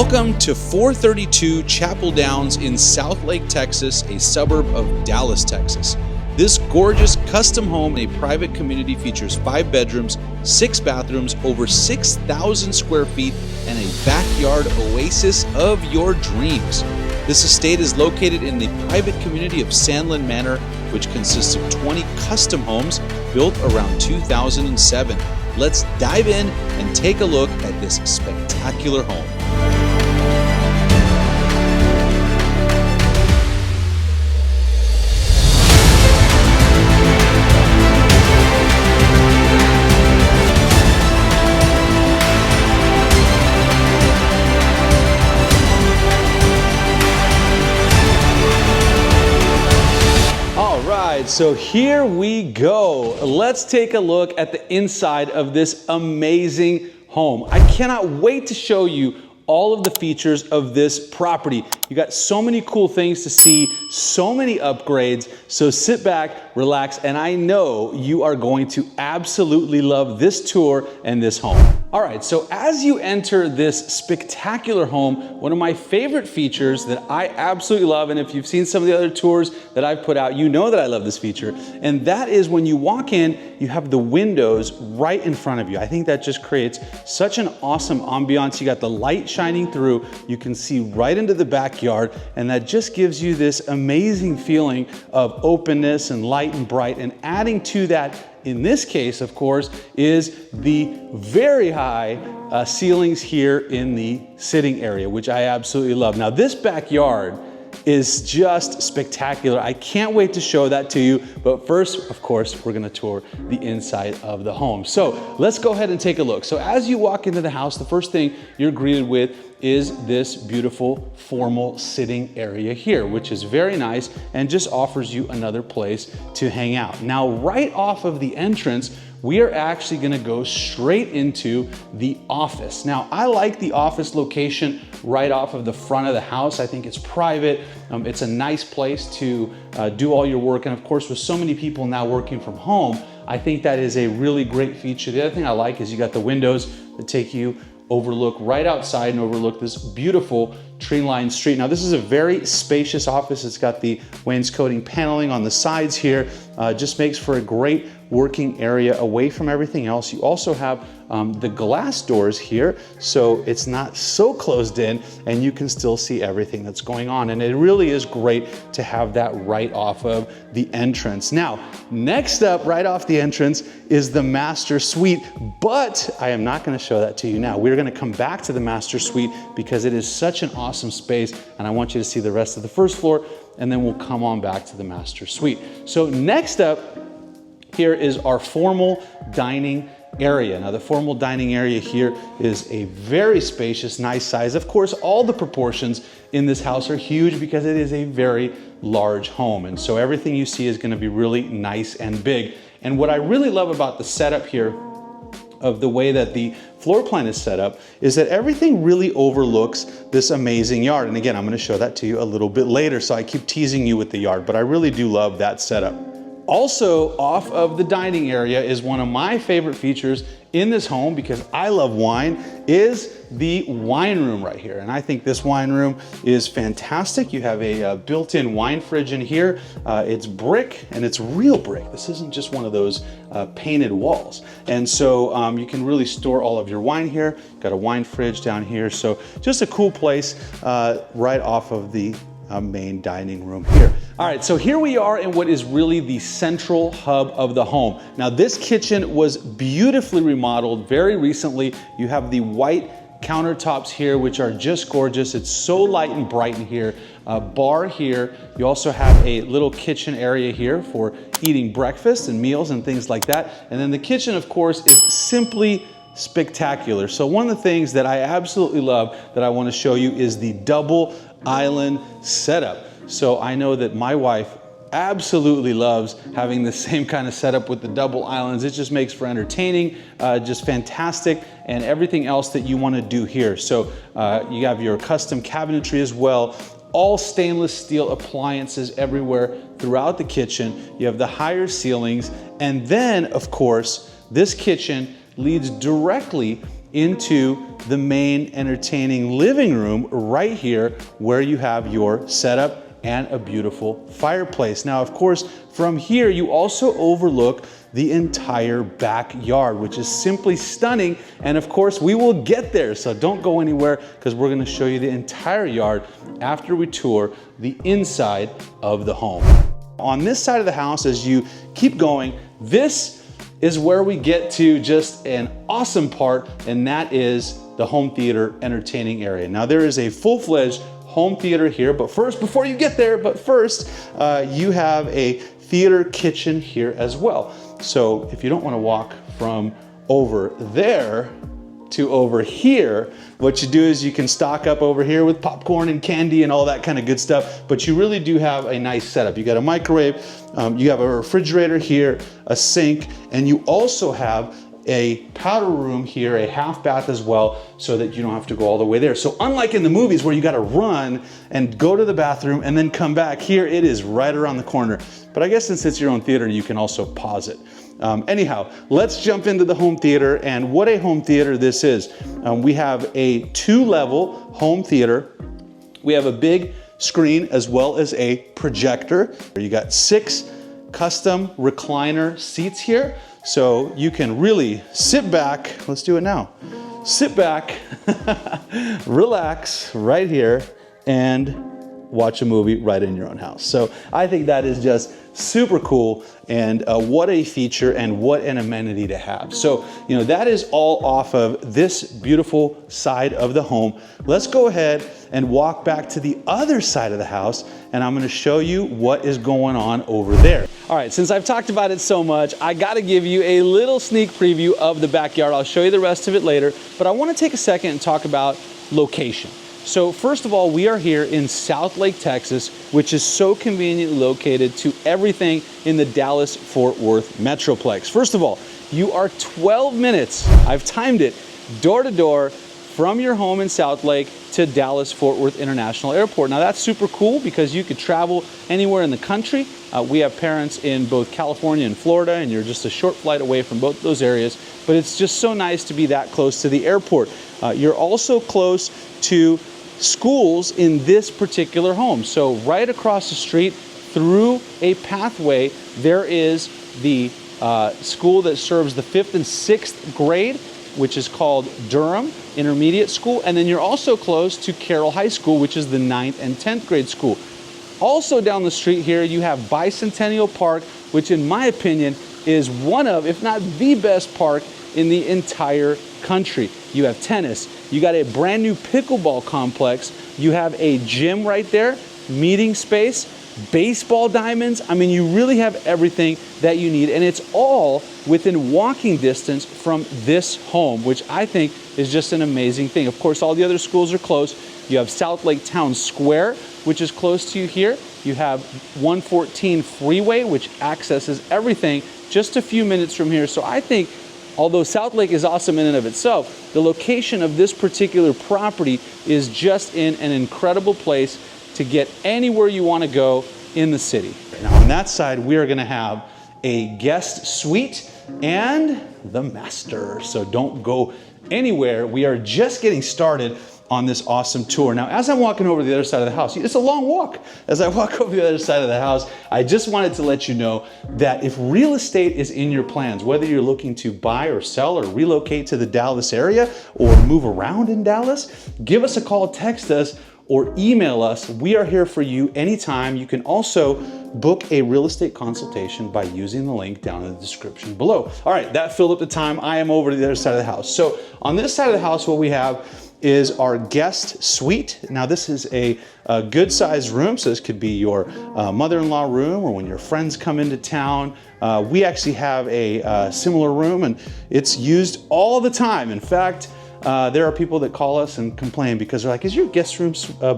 Welcome to 432 Chapel Downs in Southlake, Texas, a suburb of Dallas, Texas. This gorgeous custom home in a private community features 5 bedrooms, 6 bathrooms, over 6,000 square feet, and a backyard oasis of your dreams. This estate is located in the private community of Sandlin Manor, which consists of 20 custom homes built around 2007. Let's dive in and take a look at this spectacular home. So here we go. Let's take a look at the inside of this amazing home. I cannot wait to show you all of the features of this property. You got so many cool things to see, so many upgrades. So sit back, relax, and I know you are going to absolutely love this tour and this home. All right, so as you enter this spectacular home, one of my favorite features that I absolutely love, and if you've seen some of the other tours that I've put out, you know that I love this feature, and that is when you walk in, you have the windows right in front of you. I think that just creates such an awesome ambiance. You got the light shining through, you can see right into the backyard, and that just gives you this amazing feeling of openness and light and bright, and adding to that, in this case, of course, is the very high ceilings here in the sitting area, which I absolutely love. Now, this backyard is just spectacular. I can't wait to show that to you. But first, of course, we're gonna tour the inside of the home. So let's go ahead and take a look. So as you walk into the house, the first thing you're greeted with is this beautiful formal sitting area here, which is very nice and just offers you another place to hang out. Now, right off of the entrance, we are actually gonna go straight into the office. Now, I like the office location right off of the front of the house. I think it's private. It's a nice place to do all your work. And of course, with so many people now working from home, I think that is a really great feature. The other thing I like is you got the windows that take you overlook right outside and overlook this beautiful tree-lined street. Now, this is a very spacious office. It's got the wainscoting paneling on the sides here. Just makes for a great working area away from everything else. You also have the glass doors here, so it's not so closed in and you can still see everything that's going on. And it really is great to have that right off of the entrance. Now, next up, right off the entrance, is the master suite, but I am not gonna show that to you now. We're gonna come back to the master suite because it is such an awesome space, and I want you to see the rest of the first floor, and then we'll come on back to the master suite. So next up, here is our formal dining area. Now, the formal dining area here is a very spacious, nice size. Of course, all the proportions in this house are huge because it is a very large home. And so everything you see is gonna be really nice and big. And what I really love about the setup here of the way that the floor plan is set up is that everything really overlooks this amazing yard. And again, I'm gonna show that to you a little bit later, so I keep teasing you with the yard, but I really do love that setup. Also, off of the dining area is one of my favorite features in this home, because I love wine, is the wine room right here. And I think this wine room is fantastic. You have a built-in wine fridge in here. It's brick, and it's real brick. This isn't just one of those painted walls. And so you can really store all of your wine here. Got a wine fridge down here. So just a cool place right off of the main dining room here. All right, so here we are in what is really the central hub of the home. Now, this kitchen was beautifully remodeled very recently. You have the white countertops here, which are just gorgeous. It's so light and bright in here. Bar here. You also have a little kitchen area here for eating breakfast and meals and things like that. And then the kitchen, of course, is simply spectacular. So one of the things that I absolutely love that I want to show you is the double island setup. So I know that my wife absolutely loves having the same kind of setup with the double islands. It just makes for entertaining, just fantastic, and everything else that you want to do here. So you have your custom cabinetry as well. All stainless steel appliances everywhere throughout the kitchen. You have the higher ceilings, and then of course this kitchen leads directly into the main entertaining living room right here where you have your setup and a beautiful fireplace. Now, of course, from here, you also overlook the entire backyard, which is simply stunning. And of course, we will get there. So don't go anywhere because we're gonna show you the entire yard after we tour the inside of the home. On this side of the house, as you keep going, this is where we get to just an awesome part, and that is the home theater entertaining area. Now, there is a full-fledged home theater here, but first, before you get there, you have a theater kitchen here as well. So if you don't want to walk from over there to over here, what you do is you can stock up over here with popcorn and candy and all that kind of good stuff, but you really do have a nice setup. You got a microwave, you have a refrigerator here, a sink, and you also have a powder room here, a half bath as well, so that you don't have to go all the way there. So unlike in the movies where you gotta run and go to the bathroom and then come back, here it is right around the corner. But I guess since it's your own theater, you can also pause it. Anyhow, let's jump into the home theater and what a home theater this is. We have a 2-level home theater. We have a big screen as well as a projector. You got 6 custom recliner seats here. So you can really sit back, let's do it now. Sit back, relax right here, and watch a movie right in your own house. So I think that is just super cool, and what a feature and what an amenity to have. So, you know, that is all off of this beautiful side of the home. Let's go ahead and walk back to the other side of the house, and I'm gonna show you what is going on over there. All right, since I've talked about it so much, I gotta give you a little sneak preview of the backyard. I'll show you the rest of it later, but I wanna take a second and talk about location. So first of all, we are here in Southlake, Texas, which is so conveniently located to everything in the Dallas-Fort Worth Metroplex. First of all, you are 12 minutes, I've timed it, door to door from your home in Southlake to Dallas-Fort Worth International Airport. Now that's super cool because you could travel anywhere in the country. We have parents in both California and Florida, and you're just a short flight away from both those areas, but it's just so nice to be that close to the airport. You're also close to schools in this particular home. So right across the street through a pathway, there is the school that serves the 5th and 6th grade, which is called Durham Intermediate School. And then you're also close to Carroll High School, which is the 9th and 10th grade school. Also down the street here, you have Bicentennial Park, which in my opinion is one of, if not the best park in the entire country. You have tennis, you got a brand new pickleball complex, you have a gym right there, meeting space, baseball diamonds. I mean, you really have everything that you need, and it's all within walking distance from this home, which I think is just an amazing thing. Of course, all the other schools are close. You have Southlake Town Square, which is close to you here. You have 114 Freeway, which accesses everything just a few minutes from here. So I think, although Southlake is awesome in and of itself, the location of this particular property is just in an incredible place to get anywhere you want to go in the city. Now on that side, we are going to have a guest suite and the master. So don't go anywhere. We are just getting started on this awesome tour. Now, as I'm walking over to the other side of the house, it's a long walk. As I walk over the other side of the house, I just wanted to let you know that if real estate is in your plans, whether you're looking to buy or sell or relocate to the Dallas area or move around in Dallas, give us a call, text us, or email us. We are here for you anytime. You can also book a real estate consultation by using the link down in the description below. All right, that filled up the time. I am over to the other side of the house. So on this side of the house, what we have is our guest suite. Now this is a good sized room, so this could be your mother-in-law room or when your friends come into town. We actually have a similar room and it's used all the time. In fact, there are people that call us and complain because they're like, is your guest room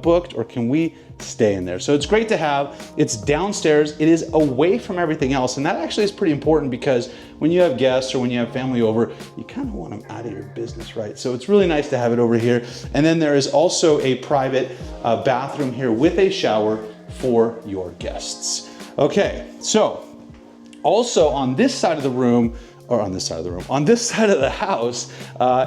booked or can we stay in there? So it's great to have. It's downstairs. It is away from everything else. And that actually is pretty important because when you have guests or when you have family over, you kind of want them out of your business, right? So it's really nice to have it over here. And then there is also a private bathroom here with a shower for your guests. Okay, so also on this side of the room, or on this side of the room, on this side of the house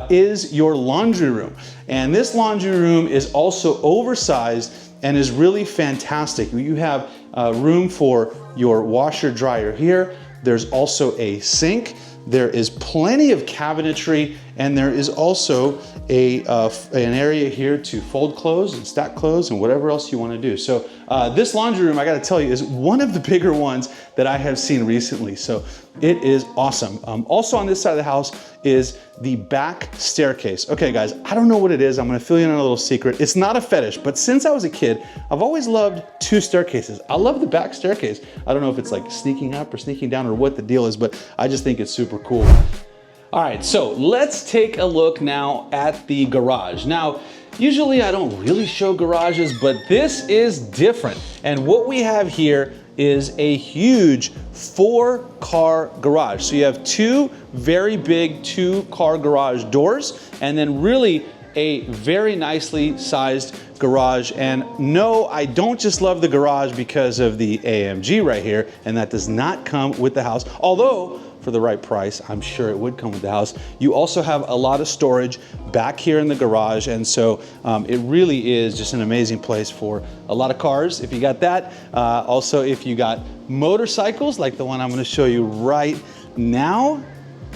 is your laundry room. And this laundry room is also oversized and is really fantastic. You have room for your washer dryer here. There's also a sink. There is plenty of cabinetry, and there is also an area here to fold clothes and stack clothes and whatever else you want to do. So this laundry room, I got to tell you, is one of the bigger ones that I have seen recently. So it is awesome. Also on this side of the house is the back staircase. Okay guys, I don't know what it is. I'm going to fill you in on a little secret. It's not a fetish, but since I was a kid, I've always loved two staircases. I love the back staircase. I don't know if it's like sneaking up or sneaking down or what the deal is, but I just think it's super cool. All right, so let's take a look now at the garage. Now, usually I don't really show garages, but this is different. And what we have here is a huge 4-car garage. So you have two very big 2-car garage doors, and then really a very nicely sized garage. And no, I don't just love the garage because of the AMG right here, and that does not come with the house. Although, for the right price, I'm sure it would come with the house. You also have a lot of storage back here in the garage, and so it really is just an amazing place for a lot of cars, if you got that. Also, if you got motorcycles, like the one I'm gonna show you right now,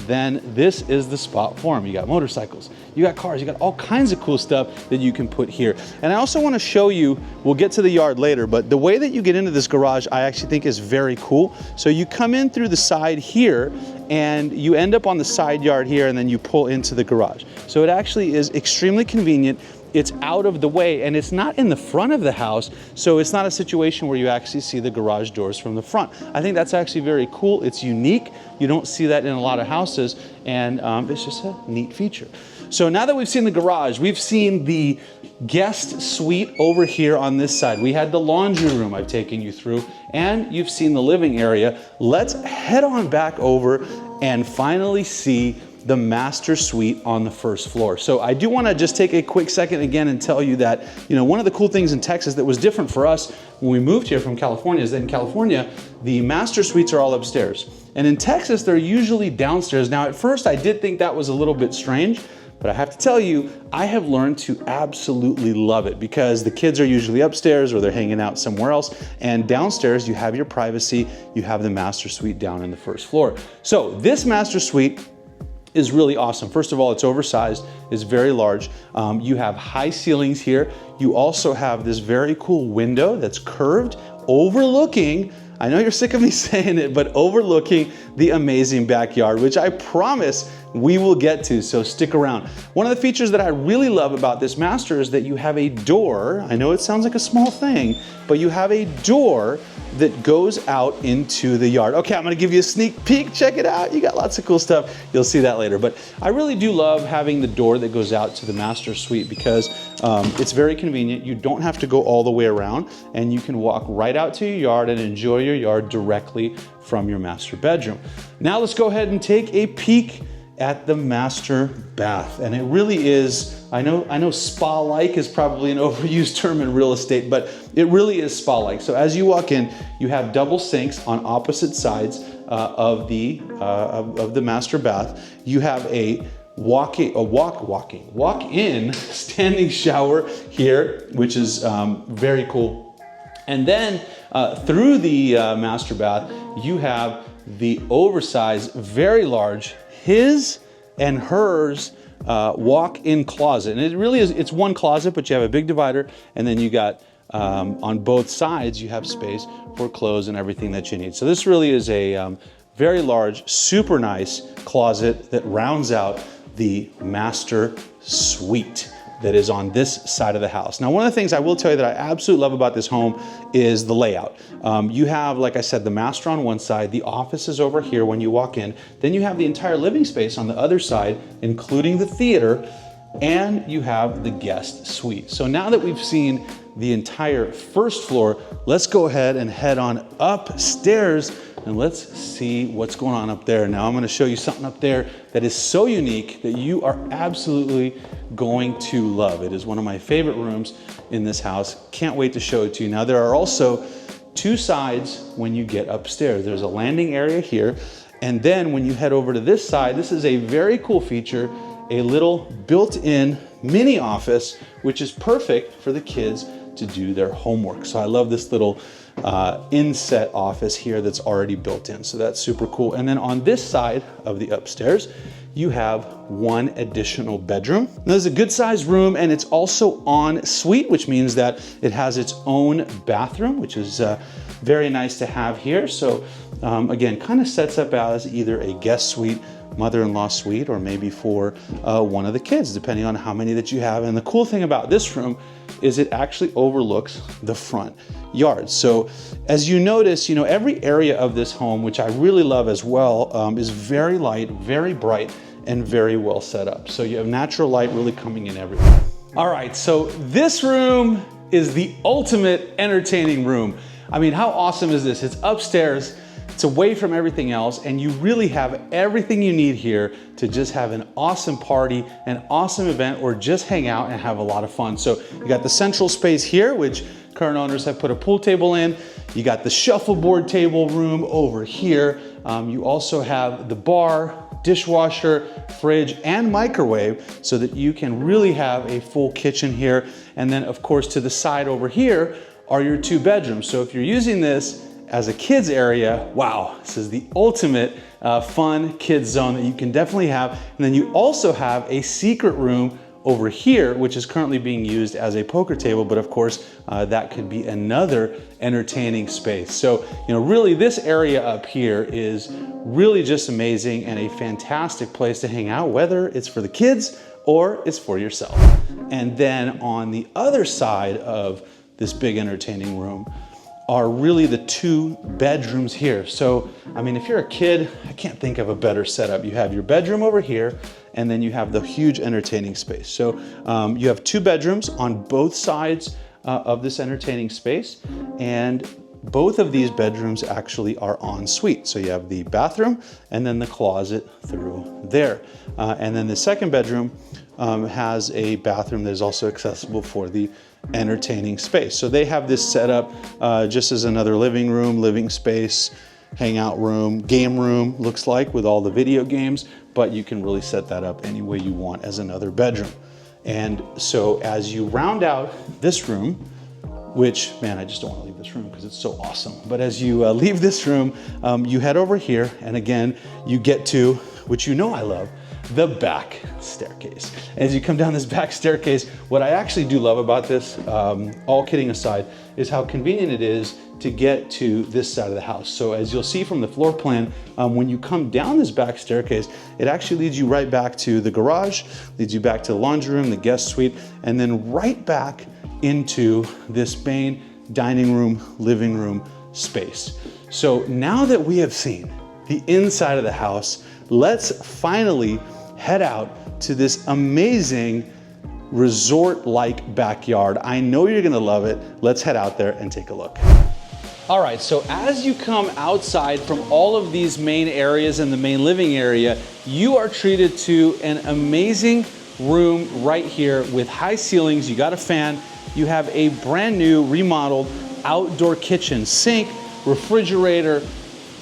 then this is the spot for them. You got motorcycles, you got cars, you got all kinds of cool stuff that you can put here. And I also want to show you, we'll get to the yard later, but the way that you get into this garage I actually think is very cool. So you come in through the side here and you end up on the side yard here, and then you pull into the garage. So it actually is extremely convenient. It's out of the way, and it's not in the front of the house, so it's not a situation where you actually see the garage doors from the front. I think that's actually very cool. It's unique. You don't see that in a lot of houses, and it's just a neat feature. So now that we've seen the garage, we've seen the guest suite over here on this side. We had the laundry room I've taken you through, and you've seen the living area. Let's head on back over and finally see the master suite on the first floor. So I do want to just take a quick second again and tell you that, you know, one of the cool things in Texas that was different for us when we moved here from California is that in California, the master suites are all upstairs. And in Texas, they're usually downstairs. Now, at first, I did think that was a little bit strange, but I have to tell you, I have learned to absolutely love it because the kids are usually upstairs or they're hanging out somewhere else. And downstairs, you have your privacy. You have the master suite down in the first floor. So this master suite is really awesome. First of all, it's oversized, it's very large. You have high ceilings here. You also have this very cool window that's curved, overlooking, I know you're sick of me saying it, but overlooking the amazing backyard, which I promise we will get to, so stick around. One of the features that I really love about this master is that you have a door. I know it sounds like a small thing, but you have a door that goes out into the yard. Okay, I'm gonna give you a sneak peek, check it out. You got lots of cool stuff. You'll see that later. But I really do love having the door that goes out to the master suite because it's very convenient. You don't have to go all the way around, and you can walk right out to your yard and enjoy your yard directly from your master bedroom. Now let's go ahead and take a peek at the master bath. And it really is, I know spa-like is probably an overused term in real estate, but it really is spa-like. So as you walk in, you have double sinks on opposite sides of the master bath. You have a walk-in standing shower here, which is very cool. And then through the master bath, you have the oversized, very large, his and hers walk-in closet. And it really is, it's one closet, but you have a big divider, and then you got, on both sides, you have space for clothes and everything that you need. So this really is a very large, super nice closet that rounds out the master suite that is on this side of the house. Now, one of the things I will tell you that I absolutely love about this home is the layout. You have, like I said, the master on one side, the office is over here when you walk in, then you have the entire living space on the other side, including the theater, and you have the guest suite. So now that we've seen the entire first floor, let's go ahead and head on upstairs and let's see what's going on up there. Now I'm gonna show you something up there that is so unique that you are absolutely going to love. It is one of my favorite rooms in this house. Can't wait to show it to you. Now there are also two sides when you get upstairs. There's a landing area here, And then when you head over to this side, this is a very cool feature, a little built-in mini office, which is perfect for the kids to do their homework. So I love this little inset office here that's already built in. So that's super cool. And then on this side of the upstairs, you have one additional bedroom. Now, this is a good sized room, and it's also en suite, which means that it has its own bathroom, which is very nice to have here. So again, kind of sets up as either a guest suite, mother-in-law suite, or maybe for one of the kids, depending on how many that you have. And the cool thing about this room is it actually overlooks the front yard. So as you notice, you know, every area of this home, which I really love as well, is very light, very bright, and very well set up. So you have natural light really coming in everywhere. All right, so this room is the ultimate entertaining room. I mean, how awesome is this? It's upstairs, it's away from everything else, and you really have everything you need here to just have an awesome party, an awesome event, or just hang out and have a lot of fun. So you got the central space here, which current owners have put a pool table in. You got the shuffleboard table room over here. You also have the bar, dishwasher, fridge, and microwave, so that you can really have a full kitchen here. And then of course to the side over here are your 2 bedrooms. So if you're using this as a kids area, wow, this is the ultimate fun kids zone that you can definitely have. And then you also have a secret room over here, which is currently being used as a poker table, but of course that could be another entertaining space. So, you know, really this area up here is really just amazing and a fantastic place to hang out, whether it's for the kids or it's for yourself. And then on the other side of this big entertaining room are really the 2 bedrooms here. So, I mean, if you're a kid, I can't think of a better setup. You have your bedroom over here, and then you have the huge entertaining space. So you have 2 bedrooms on both sides of this entertaining space, and both of these bedrooms actually are en suite. So you have the bathroom and then the closet through there. And then the second bedroom has a bathroom that is also accessible for the entertaining space. So they have this set up just as another living room, living space, hangout room, game room, looks like, with all the video games, but you can really set that up any way you want as another bedroom. And so as you round out this room, which, man, I just don't want to leave this room because it's so awesome. But as you leave this room, you head over here, and again, you get to, which you know I love, the back staircase. As you come down this back staircase, what I actually do love about this, all kidding aside, is how convenient it is to get to this side of the house. So as you'll see from the floor plan, when you come down this back staircase, it actually leads you right back to the garage, leads you back to the laundry room, the guest suite, and then right back into this main dining room, living room space. So now that we have seen the inside of the house, let's finally head out to this amazing resort-like backyard. I know you're gonna love it. Let's head out there and take a look. All right, so as you come outside from all of these main areas and the main living area, you are treated to an amazing room right here with high ceilings. You got a fan. You have a brand new remodeled outdoor kitchen, sink, refrigerator,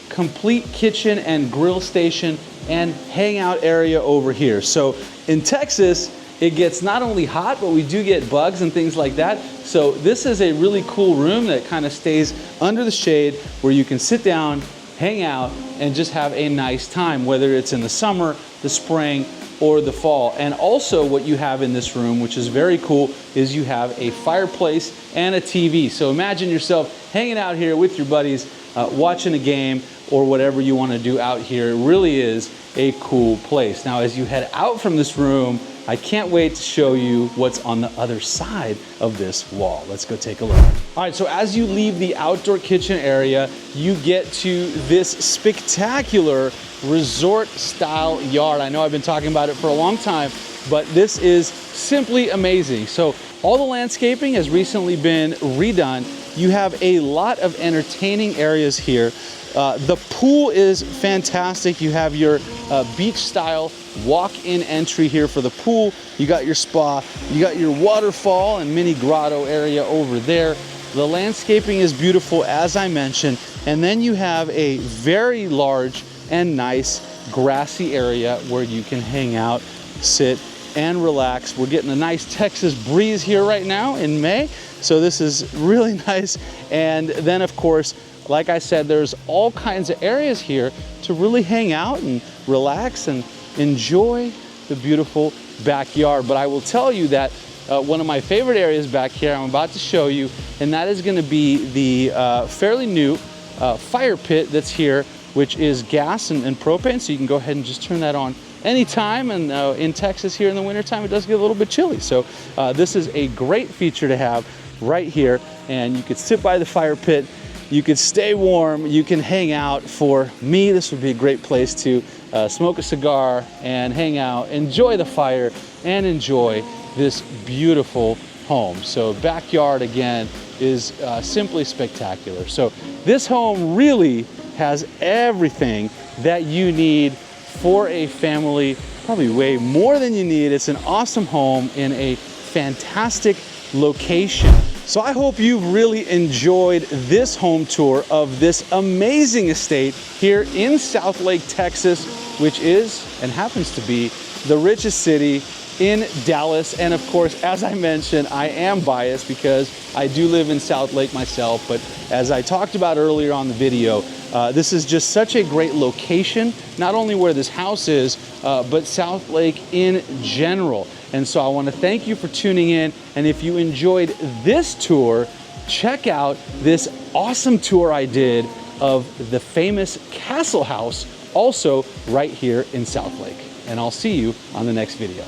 complete kitchen and grill station, and hangout area over here. So in Texas, it gets not only hot, but we do get bugs and things like that. So this is a really cool room that kind of stays under the shade where you can sit down, hang out, and just have a nice time, whether it's in the summer, the spring, or the fall. And also what you have in this room, which is very cool, is you have a fireplace and a TV. So imagine yourself hanging out here with your buddies, watching a game or whatever you want to do out here. It really is a cool place. Now, as you head out from this room, I can't wait to show you what's on the other side of this wall. Let's go take a look. All right, so as you leave the outdoor kitchen area, you get to this spectacular resort style yard. I know I've been talking about it for a long time, but this is simply amazing. So all the landscaping has recently been redone. You have a lot of entertaining areas here. The pool is fantastic. You have your beach style walk-in entry here for the pool. You got your spa, you got your waterfall and mini grotto area over there. The landscaping is beautiful, as I mentioned. And then you have a very large and nice grassy area where you can hang out, sit, and relax. We're getting a nice Texas breeze here right now in May, so this is really nice. And then of course, like I said, there's all kinds of areas here to really hang out and relax and enjoy the beautiful backyard. But I will tell you that one of my favorite areas back here I'm about to show you, and that is going to be the fairly new fire pit that's here, which is gas and propane, so you can go ahead and just turn that on anytime. And in Texas here in the wintertime, it does get a little bit chilly, so this is a great feature to have right here. And you could sit by the fire pit, you could stay warm, you can hang out. For me, this would be a great place to smoke a cigar and hang out, enjoy the fire, and enjoy this beautiful home. So backyard, again, is simply spectacular. So this home really has everything that you need for a family, probably way more than you need. It's an awesome home in a fantastic location. So I hope you've really enjoyed this home tour of this amazing estate here in Southlake, Texas, which is and happens to be the richest city in Dallas. And of course, as I mentioned, I am biased because I do live in Southlake myself. But as I talked about earlier on the video, this is just such a great location, not only where this house is, but Southlake in general. And so I want to thank you for tuning in. And if you enjoyed this tour, check out this awesome tour I did of the famous Castle House, also right here in Southlake. And I'll see you on the next video.